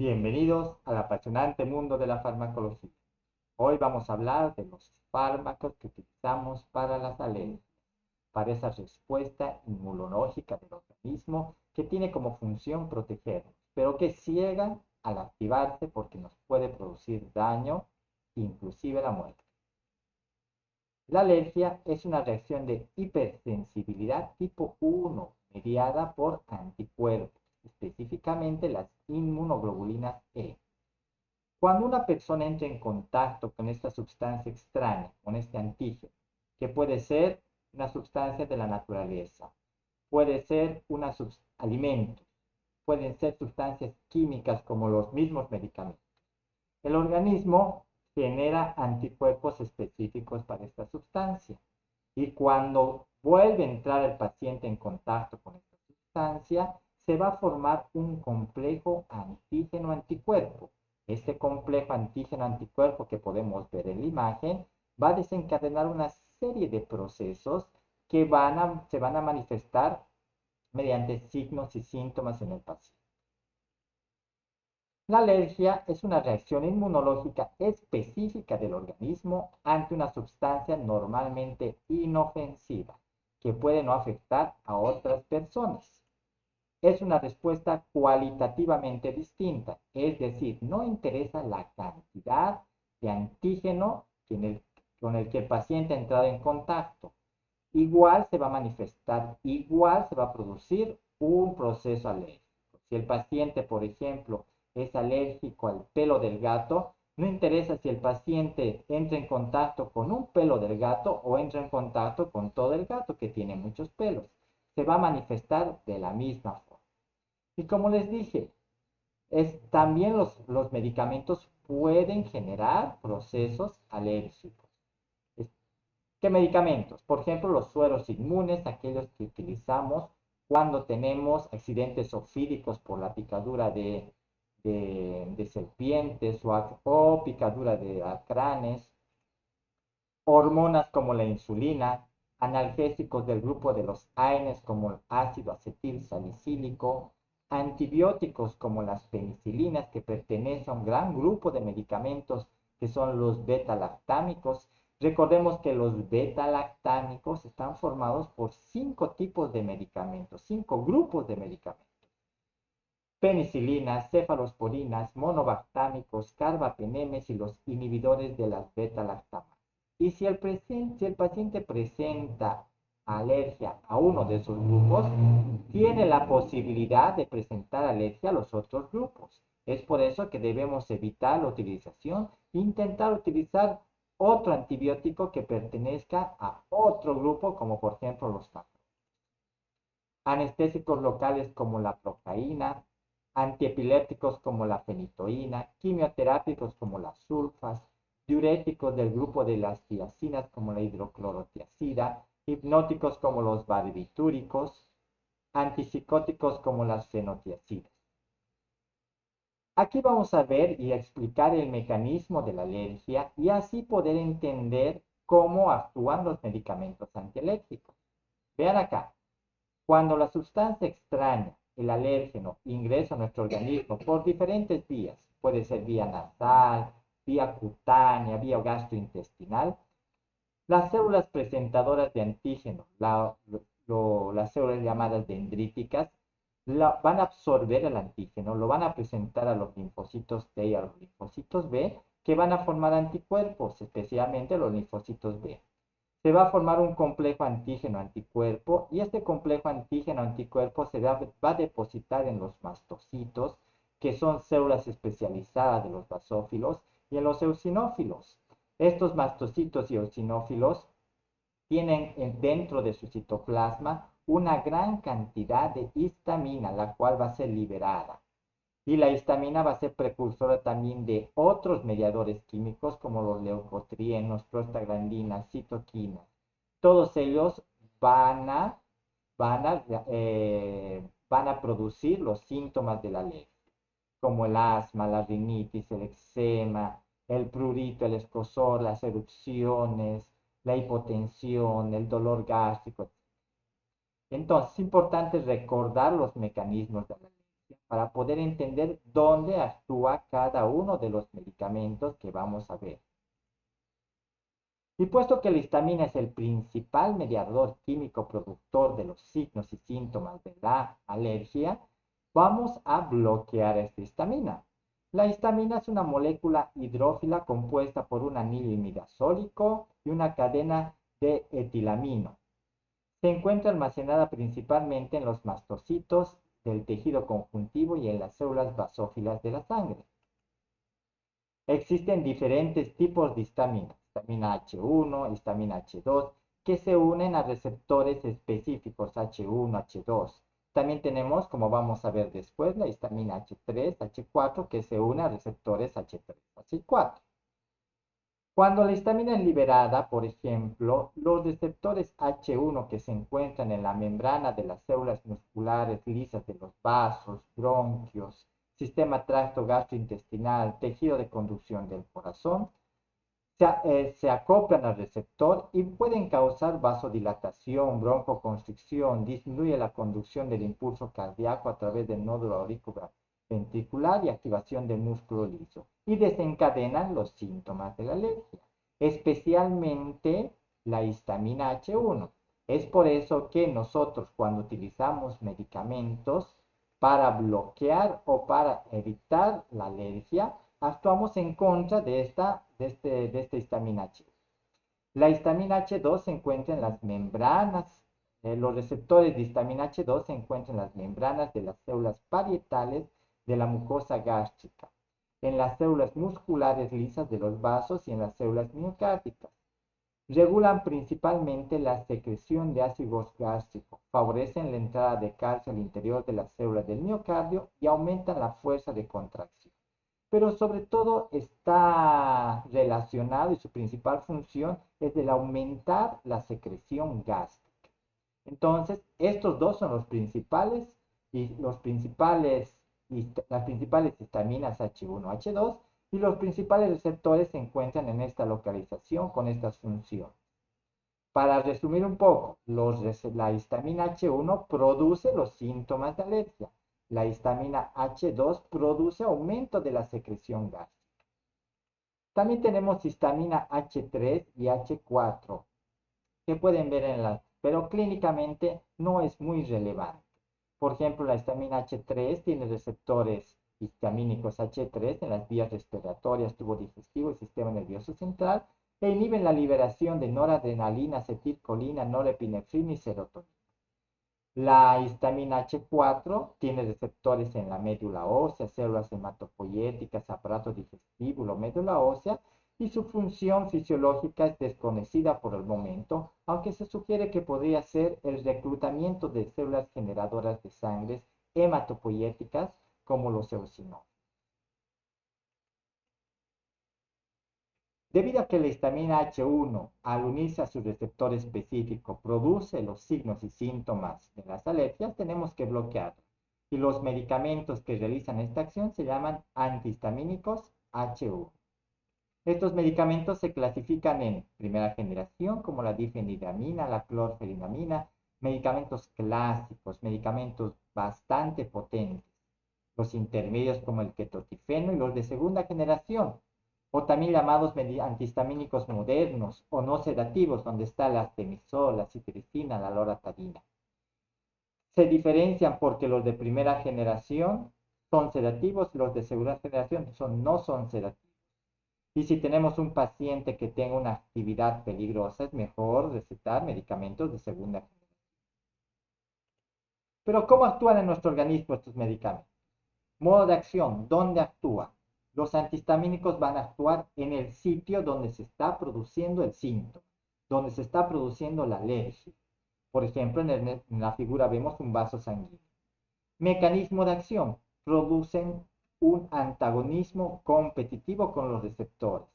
Bienvenidos al apasionante mundo de la farmacología. Hoy vamos a hablar de los fármacos que utilizamos para las alergias, para esa respuesta inmunológica del organismo que tiene como función protegernos, pero que ciega al activarse porque nos puede producir daño, inclusive la muerte. La alergia es una reacción de hipersensibilidad tipo 1 mediada por anticuerpos, específicamente las inmunoglobulinas E. Cuando una persona entra en contacto con esta sustancia extraña, con este antígeno, que puede ser una sustancia de la naturaleza, puede ser alimentos, pueden ser sustancias químicas como los mismos medicamentos. El organismo genera anticuerpos específicos para esta sustancia y cuando vuelve a entrar el paciente en contacto con esta sustancia, se va a formar un complejo antígeno-anticuerpo. Este complejo antígeno-anticuerpo que podemos ver en la imagen va a desencadenar una serie de procesos que se van a manifestar mediante signos y síntomas en el paciente. La alergia es una reacción inmunológica específica del organismo ante una sustancia normalmente inofensiva que puede no afectar a otras personas. Es una respuesta cualitativamente distinta, es decir, no interesa la cantidad de antígeno con el que el paciente ha entrado en contacto. Igual se va a manifestar, igual se va a producir un proceso alérgico. Si el paciente, por ejemplo, es alérgico al pelo del gato, no interesa si el paciente entra en contacto con un pelo del gato o entra en contacto con todo el gato que tiene muchos pelos. Se va a manifestar de la misma forma. Y como les dije, también los medicamentos pueden generar procesos alérgicos. ¿Qué medicamentos? Por ejemplo, los sueros inmunes, aquellos que utilizamos cuando tenemos accidentes ofídicos por la picadura de serpientes o picadura de alacranes, hormonas como la insulina, analgésicos del grupo de los AINES como el ácido acetil salicílico, antibióticos como las penicilinas que pertenecen a un gran grupo de medicamentos que son los beta-lactámicos. Recordemos que los beta-lactámicos están formados por 5 tipos de medicamentos, 5 grupos de medicamentos. Penicilinas, cefalosporinas, monobactámicos, carbapenemes y los inhibidores de las beta-lactamases. Y si el paciente presenta alergia a uno de esos grupos, tiene la posibilidad de presentar alergia a los otros grupos. Es por eso que debemos evitar la utilización e intentar utilizar otro antibiótico que pertenezca a otro grupo, como por ejemplo los macrólidos. Anestésicos locales como la procaína, antiepilépticos como la fenitoína, quimioterápicos como las sulfas, diuréticos del grupo de las tiacinas como la hidroclorotiazida, hipnóticos como los barbitúricos, antipsicóticos como las fenotiacidas. Aquí vamos a ver y a explicar el mecanismo de la alergia y así poder entender cómo actúan los medicamentos antialérgicos. Vean acá, cuando la sustancia extraña, el alérgeno, ingresa a nuestro organismo por diferentes vías, puede ser vía nasal, vía cutánea, vía gastrointestinal, las células presentadoras de antígeno, las células llamadas dendríticas, van a absorber el antígeno, lo van a presentar a los linfocitos T y a los linfocitos B, que van a formar anticuerpos, especialmente los linfocitos B. Se va a formar un complejo antígeno-anticuerpo y este complejo antígeno-anticuerpo va a depositar en los mastocitos, que son células especializadas de los basófilos, y en los eosinófilos. Estos mastocitos y eosinófilos tienen dentro de su citoplasma una gran cantidad de histamina, la cual va a ser liberada. Y la histamina va a ser precursora también de otros mediadores químicos como los leucotrienos, prostaglandinas, citoquinas. Todos ellos van a, van a producir los síntomas de la alergia, como el asma, la rinitis, el eczema, el prurito, el escozor, las erupciones, la hipotensión, el dolor gástrico. Entonces, es importante recordar los mecanismos de la alergia alergia para poder entender dónde actúa cada uno de los medicamentos que vamos a ver. Y puesto que la histamina es el principal mediador químico productor de los signos y síntomas de la alergia, vamos a bloquear esta histamina. La histamina es una molécula hidrófila compuesta por un anillo imidazólico y una cadena de etilamino. Se encuentra almacenada principalmente en los mastocitos del tejido conjuntivo y en las células basófilas de la sangre. Existen diferentes tipos de histamina, histamina H1, histamina H2, que se unen a receptores específicos H1, H2. También tenemos, como vamos a ver después, la histamina H3, H4, que se une a receptores H3, H4. Cuando la histamina es liberada, por ejemplo, los receptores H1 que se encuentran en la membrana de las células musculares lisas de los vasos, bronquios, sistema tracto gastrointestinal, tejido de conducción del corazón, se acoplan al receptor y pueden causar vasodilatación, broncoconstricción, disminuye la conducción del impulso cardíaco a través del nódulo auriculoventricular y activación del músculo liso y desencadenan los síntomas de la alergia, especialmente la histamina H1. Es por eso que nosotros cuando utilizamos medicamentos para bloquear o para evitar la alergia, actuamos en contra de esta histamina H. La histamina H2 se encuentra en las membranas, los receptores de histamina H2 se encuentran en las membranas de las células parietales de la mucosa gástrica, en las células musculares lisas de los vasos y en las células miocárdicas. Regulan principalmente la secreción de ácido gástrico, favorecen la entrada de calcio al interior de las células del miocardio y aumentan la fuerza de contracción. Pero sobre todo está relacionado y su principal función es el aumentar la secreción gástrica. Entonces, estos dos son los principales y las principales histaminas H1, H2 y los principales receptores se encuentran en esta localización con estas funciones. Para resumir un poco, la histamina H1 produce los síntomas de alergia. La histamina H2 produce aumento de la secreción gástrica. También tenemos histamina H3 y H4, que pueden ver en las, pero clínicamente no es muy relevante. Por ejemplo, la histamina H3 tiene receptores histamínicos H3 en las vías respiratorias, tubo digestivo y sistema nervioso central, e inhiben la liberación de noradrenalina, acetilcolina, norepinefrina y serotonina. La histamina H4 tiene receptores en la médula ósea, células hematopoyéticas, aparato digestivo, médula ósea, y su función fisiológica es desconocida por el momento, aunque se sugiere que podría ser el reclutamiento de células generadoras de sangre hematopoyéticas como los eosinófilos. Debido a que la histamina H1, al unirse a su receptor específico, produce los signos y síntomas de las alergias, tenemos que bloquearla. Y los medicamentos que realizan esta acción se llaman antihistamínicos H1. Estos medicamentos se clasifican en primera generación, como la difenidramina, la clorferinamina, medicamentos clásicos, medicamentos bastante potentes, los intermedios como el ketotifeno y los de segunda generación, o también llamados antihistamínicos modernos o no sedativos, donde está la artemisol, la citricina, la loratadina. Se diferencian porque los de primera generación son sedativos y los de segunda generación no son sedativos. Y si tenemos un paciente que tenga una actividad peligrosa, es mejor recetar medicamentos de segunda generación. Pero ¿cómo actúan en nuestro organismo estos medicamentos? Modo de acción, ¿dónde actúan? Los antihistamínicos van a actuar en el sitio donde se está produciendo el síntoma, donde se está produciendo la alergia. Por ejemplo, en la figura vemos un vaso sanguíneo. Mecanismo de acción, producen un antagonismo competitivo con los receptores.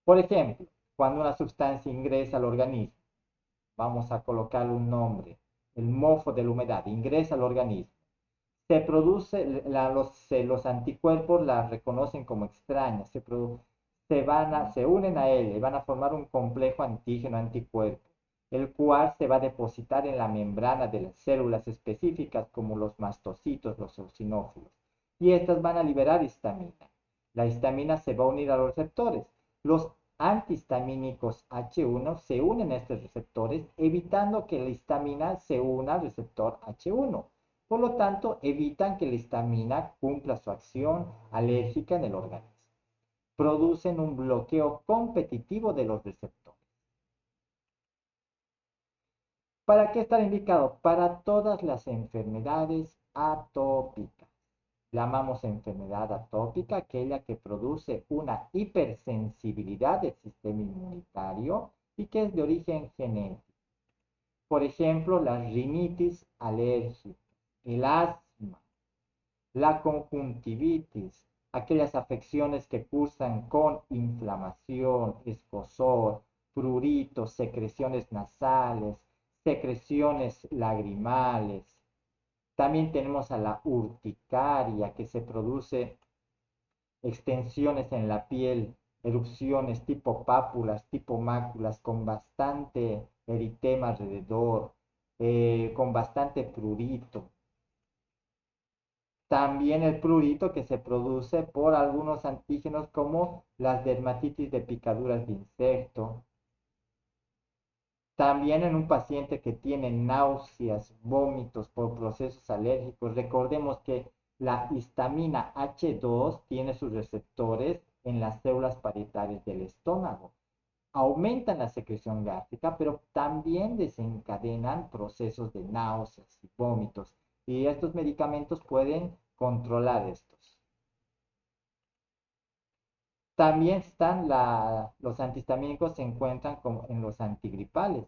Por ejemplo, cuando una sustancia ingresa al organismo, vamos a colocarle un nombre, el mofo de la humedad, ingresa al organismo. Se produce, los anticuerpos la reconocen como extraña, se unen a ella y van a formar un complejo antígeno-anticuerpo. el cual se va a depositar en la membrana de las células específicas como los mastocitos, los eosinófilos. Y estas van a liberar histamina. La histamina se va a unir a los receptores. Los antihistamínicos H1 se unen a estos receptores, evitando que la histamina se una al receptor H1. Por lo tanto, evitan que la histamina cumpla su acción alérgica en el organismo. Producen un bloqueo competitivo de los receptores. ¿Para qué está indicado? Para todas las enfermedades atópicas. Llamamos enfermedad atópica aquella que produce una hipersensibilidad del sistema inmunitario y que es de origen genético. Por ejemplo, la rinitis alérgica, el asma, la conjuntivitis, aquellas afecciones que cursan con inflamación, escozor, pruritos, secreciones nasales, secreciones lagrimales. También tenemos a la urticaria, que se produce extensiones en la piel, erupciones tipo pápulas, tipo máculas, con bastante eritema alrededor, con bastante prurito. También el prurito que se produce por algunos antígenos como las dermatitis de picaduras de insecto. También en un paciente que tiene náuseas, vómitos por procesos alérgicos, recordemos que la histamina H2 tiene sus receptores en las células parietales del estómago. Aumentan la secreción gástrica, pero también desencadenan procesos de náuseas y vómitos. Y estos medicamentos pueden controlar estos. También están los antihistamínicos, se encuentran como en los antigripales.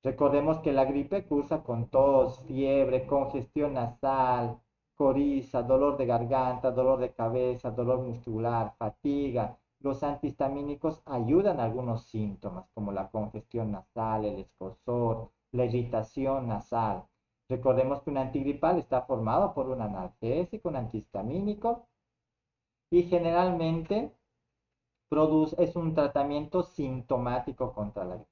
Recordemos que la gripe cursa con tos, fiebre, congestión nasal, coriza, dolor de garganta, dolor de cabeza, dolor muscular, fatiga. Los antihistamínicos ayudan a algunos síntomas como la congestión nasal, el escozor, la irritación nasal. Recordemos que un antigripal está formado por un analgésico, un antihistamínico y generalmente es un tratamiento sintomático contra la gripe.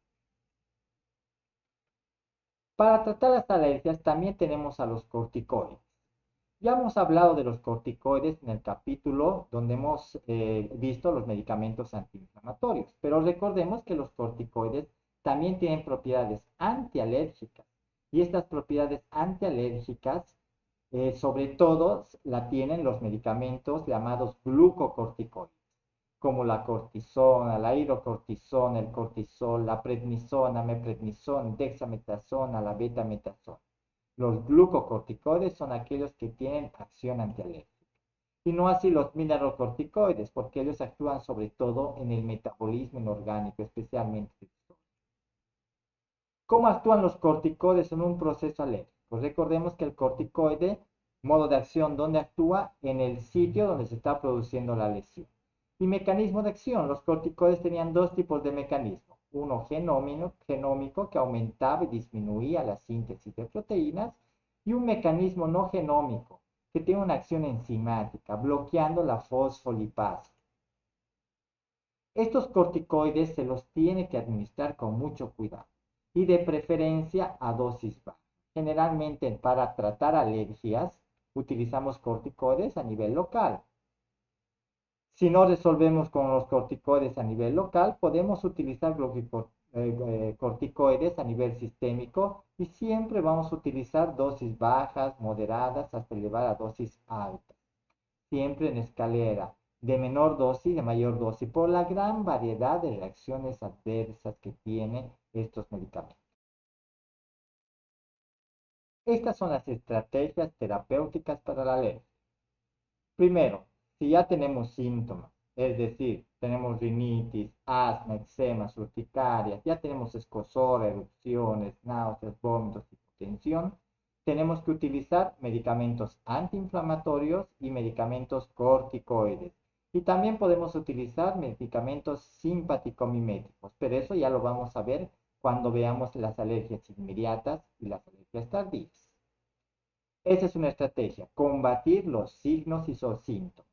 Para tratar las alergias también tenemos a los corticoides. Ya hemos hablado de los corticoides en el capítulo donde hemos visto los medicamentos antiinflamatorios, pero recordemos que los corticoides también tienen propiedades antialérgicas y estas propiedades antialérgicas sobre todo la tienen los medicamentos llamados glucocorticoides, como la cortisona, la hidrocortisona, el cortisol, la prednisona, meprednisona, dexametasona, la betametasona. Los glucocorticoides son aquellos que tienen acción antialérgica. Y no así los mineralocorticoides, porque ellos actúan sobre todo en el metabolismo inorgánico, especialmente el sol. ¿Cómo actúan los corticoides en un proceso alérgico? Pues recordemos que el corticoide, modo de acción, ¿dónde actúa? En el sitio donde se está produciendo la lesión. Y mecanismo de acción, los corticoides tenían dos tipos de mecanismo. Uno genómico, que aumentaba y disminuía la síntesis de proteínas, y un mecanismo no genómico, que tiene una acción enzimática, bloqueando la fosfolipasa. Estos corticoides se los tiene que administrar con mucho cuidado y de preferencia a dosis baja. Generalmente para tratar alergias utilizamos corticoides a nivel local. Si no resolvemos con los corticoides a nivel local, podemos utilizar corticoides a nivel sistémico y siempre vamos a utilizar dosis bajas, moderadas, hasta llevar a dosis altas. Siempre en escalera, de menor dosis, de mayor dosis, por la gran variedad de reacciones adversas que tienen estos medicamentos. Estas son las estrategias terapéuticas para la alergia. Primero, si ya tenemos síntomas, es decir, tenemos rinitis, asma, eczema, urticaria, ya tenemos escozor, erupciones, náuseas, vómitos, hipotensión, tenemos que utilizar medicamentos antiinflamatorios y medicamentos corticoides. Y también podemos utilizar medicamentos simpaticomiméticos, pero eso ya lo vamos a ver cuando veamos las alergias inmediatas y las alergias tardías. Esa es una estrategia, combatir los signos y sus síntomas.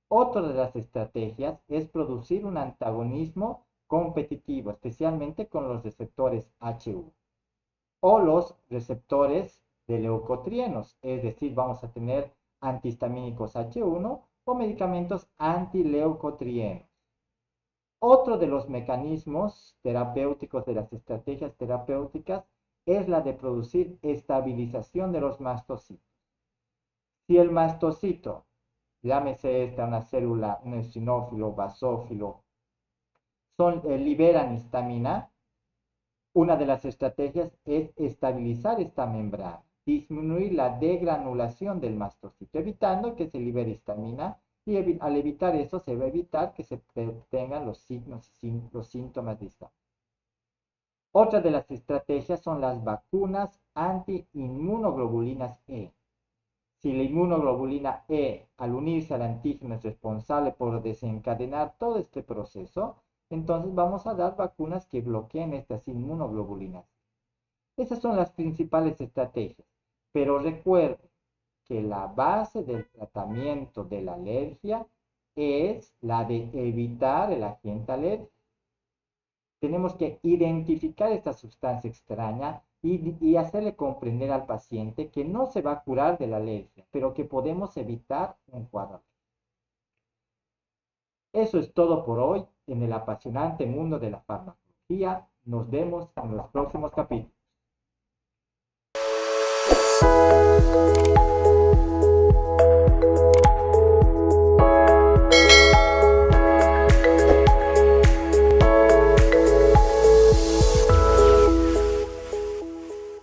Otra de las estrategias es producir un antagonismo competitivo, especialmente con los receptores H1 o los receptores de leucotrienos, es decir, vamos a tener antihistamínicos H1 o medicamentos antileucotrienos. Otro de los mecanismos terapéuticos, de las estrategias terapéuticas, es la de producir estabilización de los mastocitos. Si el mastocito, llámese esta una célula, un eosinófilo, basófilo, liberan histamina, una de las estrategias es estabilizar esta membrana, disminuir la degranulación del mastocito, evitando que se libere histamina, y al evitar eso se va a evitar que se tengan los signos y los síntomas de histamina. Otra de las estrategias son las vacunas anti-inmunoglobulinas E. Si la inmunoglobulina E, al unirse al antígeno, es responsable por desencadenar todo este proceso, entonces vamos a dar vacunas que bloqueen estas inmunoglobulinas. Esas son las principales estrategias. Pero recuerden que la base del tratamiento de la alergia es la de evitar el agente alérgico. Tenemos que identificar esta sustancia extraña y hacerle comprender al paciente que no se va a curar de la alergia, pero que podemos evitar un cuadro. Eso es todo por hoy en el apasionante mundo de la farmacología. Nos vemos en los próximos capítulos.